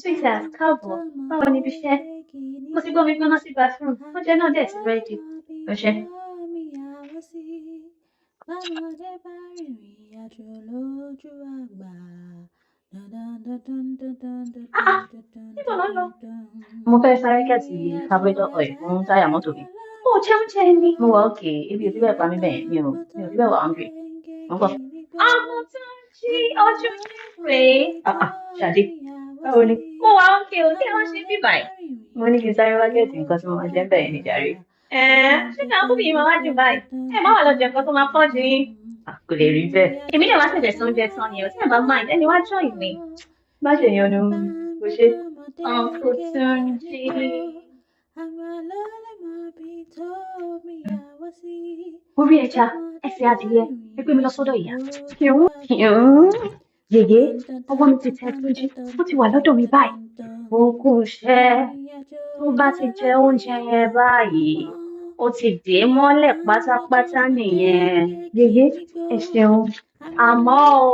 Sweetheart, káàbọ̀. Báwo ni ibi iṣẹ́? Mo ti gbómi gbóná sí bathroom. Oúnjẹ náà dẹ̀ ti ready. Ó ṣé. Bọ́mọdé bá rìnrìn àjò lójú àgbà. Ah ah! Níbo lò ń lọ? Mo fẹ́ sáré gẹ̀ẹ́tì carburetor oil fún táyà mọ́tò mi. Ó jẹ oúnjẹ ni. Mo wà okay. Ebi ò fi bẹ́ẹ̀ pa mí bẹ́ẹ̀. Mi ò fi bẹ́ẹ̀ wà hungry. Mo ń bọ̀. Ọmọ tó ń jí ọjọ́ rèé. Ṣàdé. Báwo ni? Mo wà okay o. Kí ló ń ṣe bí báyìí? Mo ní kí n sáré wá gẹ̀ẹ́tì nǹkan tí mo máa jẹ bẹ́ẹ̀ ni jàre. Ṣé kí àwọn kúbi yìí máa wá jù báyìí? Ẹ má wà lọ jẹ nǹkan tó máa pọ̀ jù yín. Kò lè rí bẹ́ẹ̀. Èmi náà wá ṣẹ̀ṣẹ̀ sọ oúnjẹ tán ni o. Tí ẹ bá mind, ẹni wá join mi. Má ṣe yọnu. Kò ṣe. Uncle Túnjí. Orí ẹja, ẹsẹ̀ adìyẹ, ẹ gbé mi lọ sọ́dọ̀ ìyá. Yèyé, ọwọ́ mi ti tẹ Túnjí, ó ti wà lọ́dọ̀ mi báyìí. Ó kú iṣẹ́. Tó bá ti jẹ oúnjẹ yẹn báyìí, ó ti dè é mọ́lẹ̀ pátápátá nìyẹn. Yèyé, ẹ ṣeun. Àmọ́ o,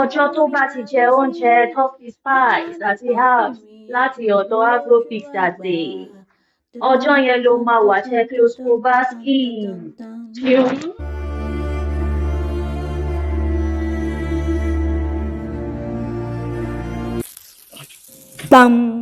ọjọ́ tó bá ti jẹ oúnjẹ tó fi spice àti herbs láti ọ̀dọ̀ Agrofix dàdé, ọjọ́ yẹn ló máa wà Czechoslovakia. Bam.